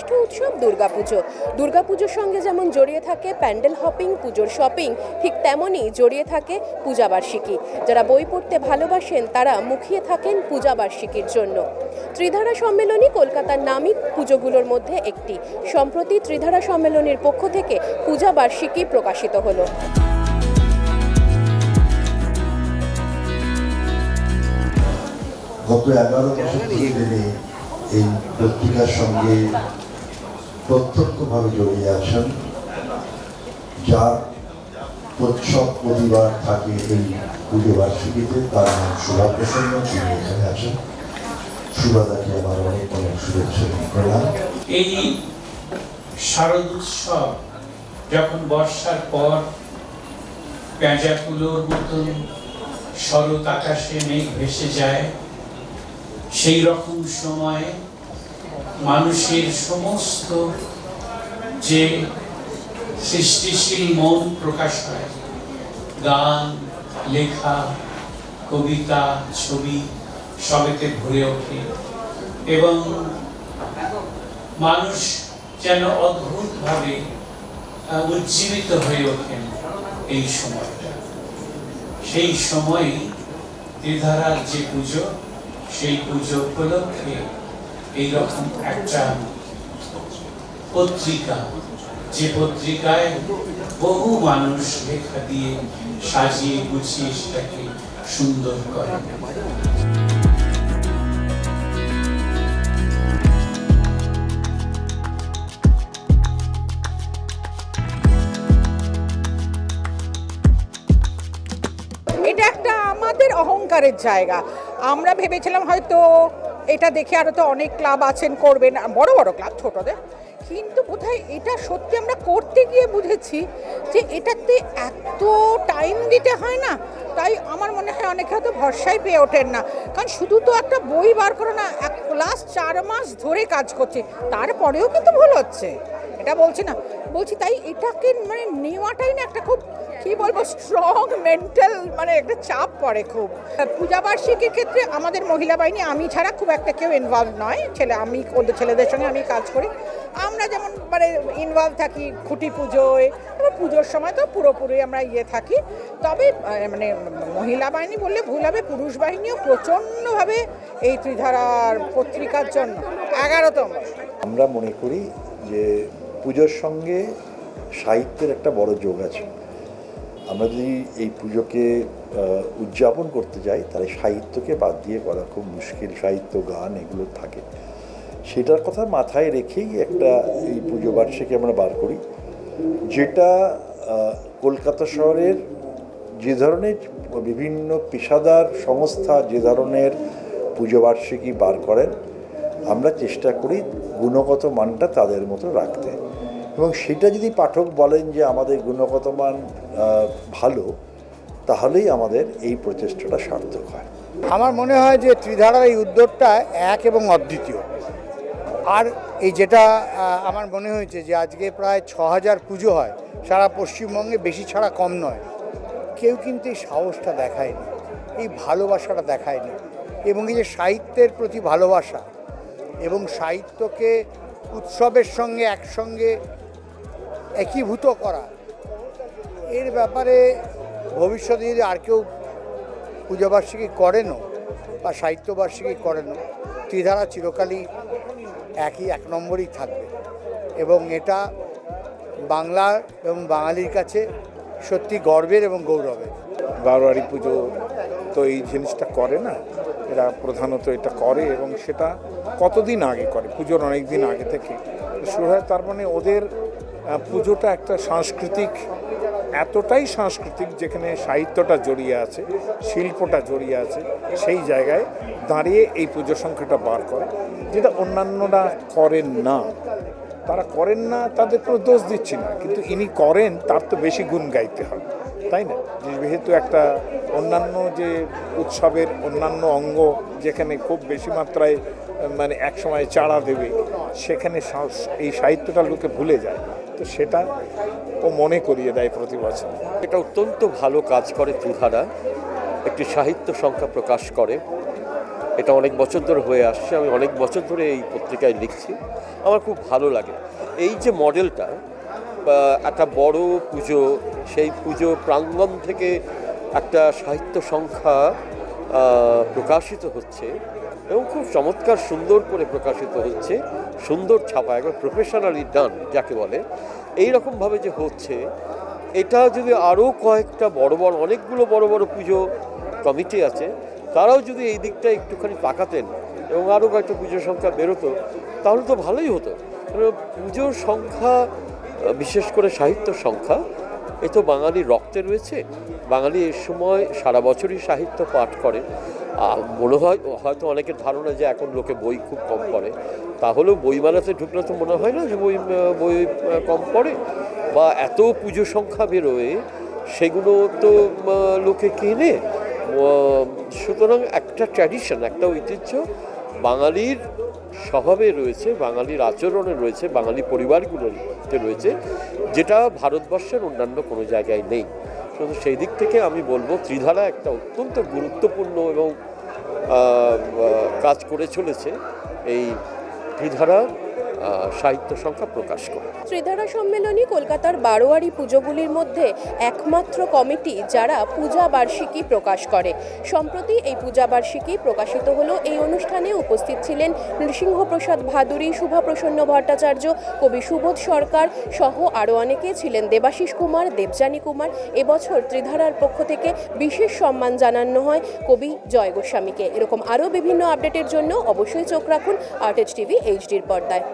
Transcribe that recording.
শ্রেষ্ঠ উৎসব দুর্গাপুজো। দুর্গাপুজোর সঙ্গে যেমন জড়িয়ে থাকে প্যান্ডেল হপিং, পুজোর শপিং, ঠিক তেমনই জড়িয়ে থাকে পূজাবার্ষিকী। যারা বই পড়তে ভালোবাসেন তারা মুখিয়ে থাকেন পূজাবার্ষিকীর জন্য। ত্রিধারা সম্মেলনী কলকাতার নামী পুজোগুলোর মধ্যে একটি। সম্প্রতি ত্রিধারা সম্মেলনীর পক্ষ থেকে পূজাবার্ষিকী প্রকাশিত হলো। গত 11 বছর ধরে এই পত্রিকার সঙ্গে প্রত্যক্ষভাবে জড়িয়ে আছেন, যার উৎসব প্রতিবার থাকে এই পুজো বার্ষিকীতে। তার নাম সুভা প্রসন্ন, তিনি এখানে আছেন। সুভাদাকে আমার অনেক অনেক শুভেচ্ছা প্রণাম। এই শারদ উৎসব যখন বর্ষার পর পেঁজাগুলোর মতন শরৎ আকাশে মেঘ ভেসে যায়, সেই রকম সময়ে মানুষের সমস্ত যে সৃষ্টিশীল মন প্রকাশ হয়, গান, লেখা, কবিতা, ছবি সবেতে ভরে ওঠে এবং মানুষ যেন অদ্ভুতভাবে উজ্জীবিত হয়ে ওঠেন। এই সময়টা, সেই সময়ই ত্রিধারার যে পুজো, সেই পুজো উপলক্ষে এইরকম একটা পত্রিকা, যে পত্রিকায় বহু মানুষ লেখা দিয়ে সাজিয়ে গুছিয়ে সেটাকে সুন্দর করে। এটা একটা আমাদের অহংকারের জায়গা। আমরা ভেবেছিলাম হয়তো এটা দেখে আরও তো অনেক ক্লাব আছেন, করবেন, বড় বড় ক্লাব, ছোটদের, কিন্তু বোধহয় এটা সত্যি আমরা করতে গিয়ে বুঝেছি যে এটাতে এত টাইম দিতে হয় না। তাই আমার মনে হয় অনেকে হয়তো ভরসাই পেয়ে ওঠেন না, কারণ শুধু তো একটা বই বার করো না, লাস্ট 4 মাস ধরে কাজ করছে, তারপরেও কিন্তু ভুল হচ্ছে, এটা বলছি না, বলছি তাই এটাকে মানে নেওয়াটাই না একটা খুব কি বলবো স্ট্রং মেন্টাল মানে একটা চাপ পড়ে খুব। পূজাবার্ষিকীর ক্ষেত্রে আমাদের মহিলা বাহিনী, আমি ছাড়া খুব একটা কেউ ইনভলভ নয়, আমি ওদের ছেলেদের সঙ্গে আমি কাজ করি। আমরা যেমন মানে ইনভলভ থাকি খুঁটি পুজোয়, এবার পুজোর সময় তো পুরোপুরি আমরা থাকি। তবে মানে মহিলা বাহিনী বললে ভুল হবে, পুরুষ বাহিনীও প্রচণ্ডভাবে এই ত্রিধারার পত্রিকার জন্য 11তম। আমরা মনে করি যে পুজোর সঙ্গে সাহিত্যের একটা বড় যোগ আছে। আমরা যদি এই পুজোকে উদযাপন করতে যাই তাহলে সাহিত্যকে বাদ দিয়ে করা খুব মুশকিল। সাহিত্য, গান এগুলো থাকে, সেটার কথা মাথায় রেখেই একটা এই পুজো বার্ষিকী আমরা বার করি, যেটা কলকাতা শহরের যে ধরনের বিভিন্ন পেশাদার সংস্থা যে ধরনের পুজো বার্ষিকী বার করেন, আমরা চেষ্টা করি গুণগত মানটা তাদের মতো রাখতে। এবং সেটা যদি পাঠক বলেন যে আমাদের গুণগত মান ভালো, তাহলেই আমাদের এই প্রচেষ্টাটা সার্থক হয়। আমার মনে হয় যে ত্রিধারার এই উদ্যোগটা এক এবং অদ্বিতীয়। আর এই যেটা আমার মনে হয়েছে যে আজকে প্রায় 6000 পুজো হয় সারা পশ্চিমবঙ্গে, বেশি ছাড়া কম নয়। কেউ কিন্তু এই সাহসটা দেখায়নি, এই ভালোবাসাটা দেখায়নি, এবং এই যে সাহিত্যের প্রতি ভালোবাসা এবং সাহিত্যকে উৎসবের সঙ্গে একসঙ্গে একীভূত করা, এর ব্যাপারে ভবিষ্যতে যদি আর কেউ পূজাবার্ষিকী করেনও বা সাহিত্যবার্ষিকী করেনও, ত্রিধারা চিরকালই এক নম্বরই থাকবে। এবং এটা বাংলা এবং বাঙালির কাছে সত্যি গর্বের এবং গৌরবের। বারোয়ারি পুজো তো এই জিনিসটা করে না, এরা প্রধানত এটা করে, এবং সেটা কতদিন আগে করে, পুজোর অনেক দিন আগে থেকে শুরু হয়। তার মানে ওদের পুজোটা একটা সাংস্কৃতিক, এতটাই সাংস্কৃতিক যেখানে সাহিত্যটা জড়িয়ে আছে, শিল্পটা জড়িয়ে আছে, সেই জায়গায় দাঁড়িয়ে এই পুজো সংখ্যাটা বার করে, যেটা অন্যান্যরা করেন না। তারা করেন না, তাদের কোনো দোষ দিচ্ছি না, কিন্তু ইনি করেন তার তো বেশি গুণ গাইতে হবে, তাই না? যেহেতু একটা অন্যান্য যে উৎসবের অন্যান্য অঙ্গ যেখানে খুব বেশি মাত্রায় মানে এক সময় চাড়া দেবে, সেখানে এই সাহিত্যটা লোকে ভুলে যায়, তো সেটা ও মনে করিয়ে দেয় প্রতি বছর। এটা অত্যন্ত ভালো কাজ করে ত্রিধারা, একটি সাহিত্য সংখ্যা প্রকাশ করে। এটা অনেক বছর ধরে হয়ে আসছে, আমি অনেক বছর ধরে এই পত্রিকায় লিখছি। আমার খুব ভালো লাগে। এই যে মডেলটা, একটা বড় পুজো, সেই পুজো প্রাঙ্গণ থেকে একটা সাহিত্য সংখ্যা প্রকাশিত হচ্ছে এবং খুব চমৎকার সুন্দর করে প্রকাশিত হচ্ছে, সুন্দর ছাপা, একবার প্রফেশনালি ডান যাকে বলে, এই রকমভাবে যে হচ্ছে, এটা যদি আরও কয়েকটা বড় বড়, অনেকগুলো বড় বড় পুজো কমিটি আছে, তারাও যদি এই দিকটা একটুখানি তাকাতেন এবং আরও কয়েকটা পুজোর সংখ্যা বেরোতো, তাহলে তো ভালোই হতো। পুজোর সংখ্যা, বিশেষ করে সাহিত্য সংখ্যা, এ তো বাঙালির রক্তে রয়েছে। বাঙালি এর সময় সারা বছরই সাহিত্য পাঠ করে। মনে হয় হয়তো অনেকের ধারণা যে এখন লোকে বই খুব কম পড়ে, তাহলেও বইমেলাতে ঢুকলে তো মনে হয় না যে বই কম পড়ে, বা এত পুজো সংখ্যা বেরোয় সেগুলো তো লোকে কেনে। সুতরাং একটা ট্র্যাডিশন, একটা ঐতিহ্য বাঙালির স্বভাবে রয়েছে, বাঙালির আচরণে রয়েছে, বাঙালি পরিবারগুলোতে রয়েছে, যেটা ভারতবর্ষের অন্যান্য কোনো জায়গায় নেই। শুধু সেই দিক থেকে আমি বলবো ত্রিধারা একটা অত্যন্ত গুরুত্বপূর্ণ এবং কাজ করে চলেছে এই ত্রিধারা সাহিত্য সংখ্যা প্রকাশ করে। ত্রিধারা সম্মেলনী কলকাতার বারোয়ারি পুজোগুলির মধ্যে একমাত্র কমিটি যারা পূজা বার্ষিকী প্রকাশ করে। সম্প্রতি এই পূজা বার্ষিকী প্রকাশিত হলো। এই অনুষ্ঠানে উপস্থিত ছিলেন নৃসিংহপ্রসাদ ভাদুরী, শুভাপ্রসন্ন ভট্টাচার্য, কবি সুবোধ সরকার সহ আরও অনেকে ছিলেন, দেবাশিস কুমার, দেবযানী কুমার। এবছর ত্রিধারার পক্ষ থেকে বিশেষ সম্মান জানানো হয় কবি জয় গোস্বামীকে। এরকম আরও বিভিন্ন আপডেটের জন্য অবশ্যই চোখ রাখুন আর্টেজ টিভি এইচডির পর্দায়।